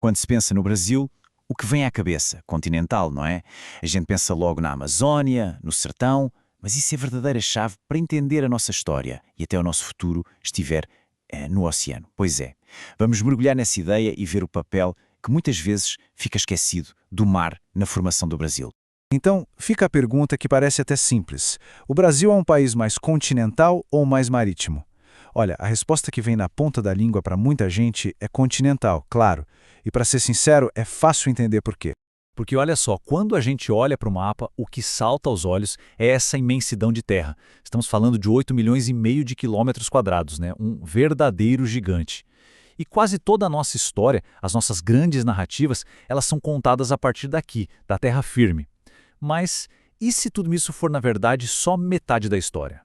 Quando se pensa no Brasil, o que vem à cabeça? Continental, não é? A gente pensa logo na Amazónia, no sertão, mas isso é a verdadeira chave para entender a nossa história e até o nosso futuro estiver no oceano. Pois é, vamos mergulhar nessa ideia e ver o papel que muitas vezes fica esquecido do mar na formação do Brasil. Então, fica a pergunta que parece até simples. O Brasil é um país mais continental ou mais marítimo? Olha, a resposta que vem na ponta da língua para muita gente é continental, claro. E para ser sincero, é fácil entender por quê. Porque olha só, quando a gente olha para o mapa, o que salta aos olhos é essa imensidão de terra. Estamos falando de 8,5 milhões de quilômetros quadrados, né? Um verdadeiro gigante. E quase toda a nossa história, as nossas grandes narrativas, elas são contadas a partir daqui, da terra firme. Mas e se tudo isso for, na verdade, só metade da história?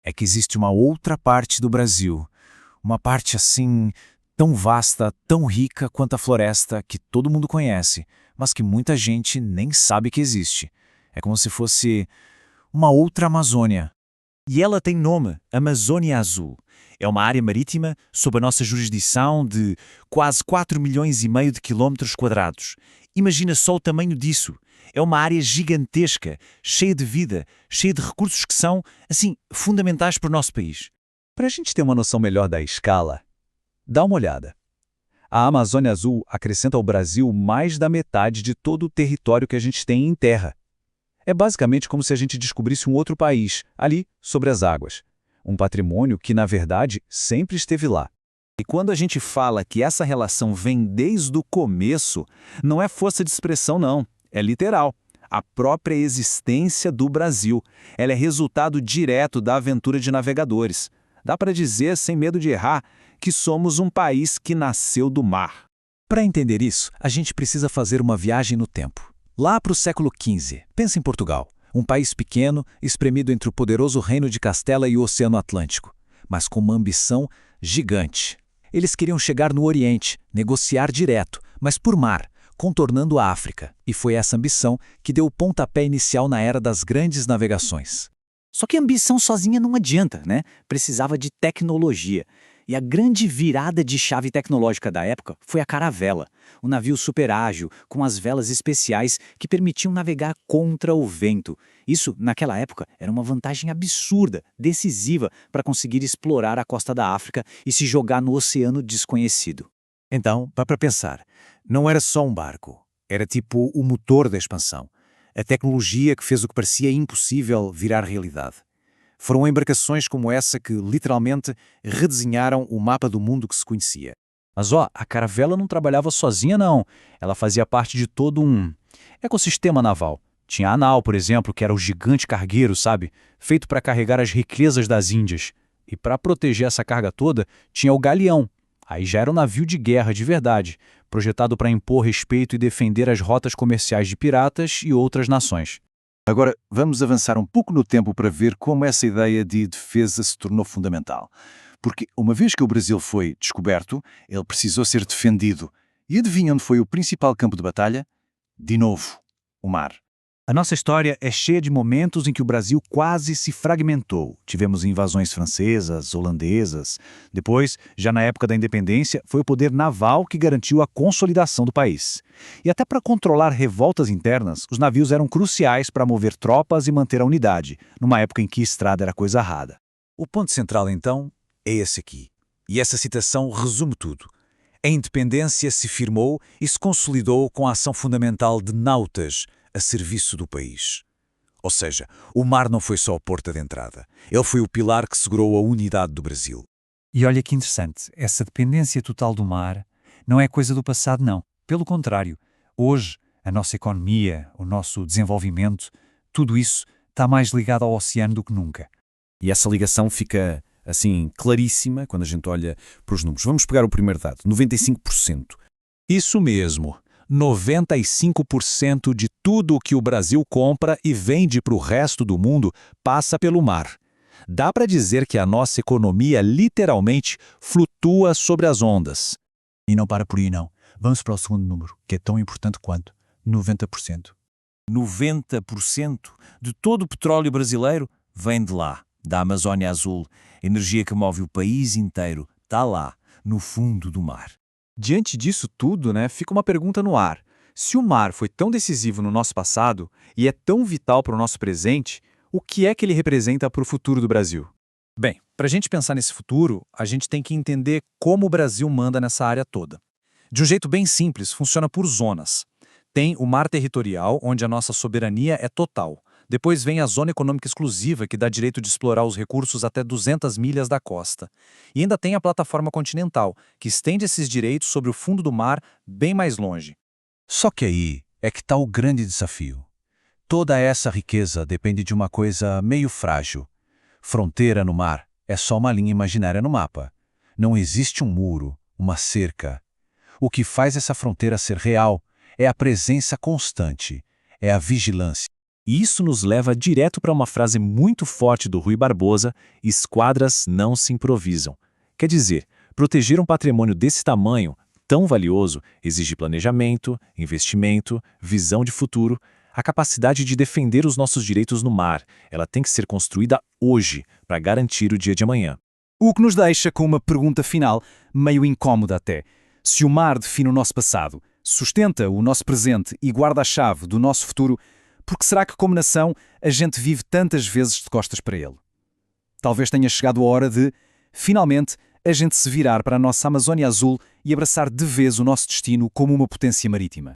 É que existe uma outra parte do Brasil. Uma parte assim, tão vasta, tão rica quanto a floresta que todo mundo conhece, mas que muita gente nem sabe que existe. É como se fosse uma outra Amazônia. E ela tem nome, Amazônia Azul. É uma área marítima sob a nossa jurisdição de quase 4,5 milhões de quilômetros quadrados. Imagina só o tamanho disso. É uma área gigantesca, cheia de vida, cheia de recursos que são, assim, fundamentais para o nosso país. Para a gente ter uma noção melhor da escala, dá uma olhada. A Amazônia Azul acrescenta ao Brasil mais da metade de todo o território que a gente tem em terra. É basicamente como se a gente descobrisse um outro país, ali, sobre as águas. Um patrimônio que, na verdade, sempre esteve lá. E quando a gente fala que essa relação vem desde o começo, não é força de expressão, não. É literal. A própria existência do Brasil. Ela é resultado direto da aventura de navegadores. Dá para dizer, sem medo de errar, que somos um país que nasceu do mar. Para entender isso, a gente precisa fazer uma viagem no tempo. Lá para o século XV, pensa em Portugal, um país pequeno, espremido entre o poderoso reino de Castela e o Oceano Atlântico, mas com uma ambição gigante. Eles queriam chegar no Oriente, negociar direto, mas por mar, contornando a África, e foi essa ambição que deu o pontapé inicial na era das grandes navegações. Só que a ambição sozinha não adianta, né? Precisava de tecnologia. E a grande virada de chave tecnológica da época foi a caravela, um navio super ágil, com as velas especiais que permitiam navegar contra o vento. Isso, naquela época, era uma vantagem absurda, decisiva para conseguir explorar a costa da África e se jogar no oceano desconhecido. Então, para pensar, não era só um barco, era tipo o motor da expansão. A tecnologia que fez o que parecia impossível virar realidade. Foram embarcações como essa que, literalmente, redesenharam o mapa do mundo que se conhecia. Mas a caravela não trabalhava sozinha, não. Ela fazia parte de todo um ecossistema naval. Tinha a nau, por exemplo, que era o gigante cargueiro, sabe? Feito para carregar as riquezas das Índias. E para proteger essa carga toda, tinha o galeão. Aí já era um navio de guerra de verdade, projetado para impor respeito e defender as rotas comerciais de piratas e outras nações. Agora, vamos avançar um pouco no tempo para ver como essa ideia de defesa se tornou fundamental. Porque, uma vez que o Brasil foi descoberto, ele precisou ser defendido. E adivinha onde foi o principal campo de batalha? De novo, o mar. A nossa história é cheia de momentos em que o Brasil quase se fragmentou. Tivemos invasões francesas, holandesas. Depois, já na época da independência, foi o poder naval que garantiu a consolidação do país. E até para controlar revoltas internas, os navios eram cruciais para mover tropas e manter a unidade, numa época em que estrada era coisa rara. O ponto central, então, é esse aqui. E essa citação resume tudo. A independência se firmou e se consolidou com a ação fundamental de nautas, a serviço do país. Ou seja, o mar não foi só a porta de entrada. Ele foi o pilar que segurou a unidade do Brasil. E olha que interessante, essa dependência total do mar não é coisa do passado, não. Pelo contrário, hoje a nossa economia, o nosso desenvolvimento, tudo isso está mais ligado ao oceano do que nunca. E essa ligação fica, assim, claríssima quando a gente olha para os números. Vamos pegar o primeiro dado, 95%. Isso mesmo. 95% de tudo o que o Brasil compra e vende para o resto do mundo passa pelo mar. Dá para dizer que a nossa economia literalmente flutua sobre as ondas. E não para por aí, não. Vamos para o segundo número, que é tão importante quanto 90%. 90% de todo o petróleo brasileiro vem de lá, da Amazônia Azul. A energia que move o país inteiro está lá, no fundo do mar. Diante disso tudo, né, fica uma pergunta no ar. Se o mar foi tão decisivo no nosso passado e é tão vital para o nosso presente, o que é que ele representa para o futuro do Brasil? Bem, para a gente pensar nesse futuro, a gente tem que entender como o Brasil manda nessa área toda. De um jeito bem simples, funciona por zonas. Tem o mar territorial, onde a nossa soberania é total. Depois vem a zona econômica exclusiva, que dá direito de explorar os recursos até 200 milhas da costa. E ainda tem a plataforma continental, que estende esses direitos sobre o fundo do mar bem mais longe. Só que aí é que está o grande desafio. Toda essa riqueza depende de uma coisa meio frágil. Fronteira no mar é só uma linha imaginária no mapa. Não existe um muro, uma cerca. O que faz essa fronteira ser real é a presença constante, é a vigilância. E isso nos leva direto para uma frase muito forte do Rui Barbosa: esquadras não se improvisam. Quer dizer, proteger um patrimônio desse tamanho, tão valioso, exige planejamento, investimento, visão de futuro. A capacidade de defender os nossos direitos no mar, ela tem que ser construída hoje para garantir o dia de amanhã. O que nos deixa com uma pergunta final, meio incômoda até. Se o mar define o nosso passado, sustenta o nosso presente e guarda a chave do nosso futuro, por que será que, como nação, a gente vive tantas vezes de costas para ele? Talvez tenha chegado a hora de, finalmente, a gente se virar para a nossa Amazónia Azul e abraçar de vez o nosso destino como uma potência marítima.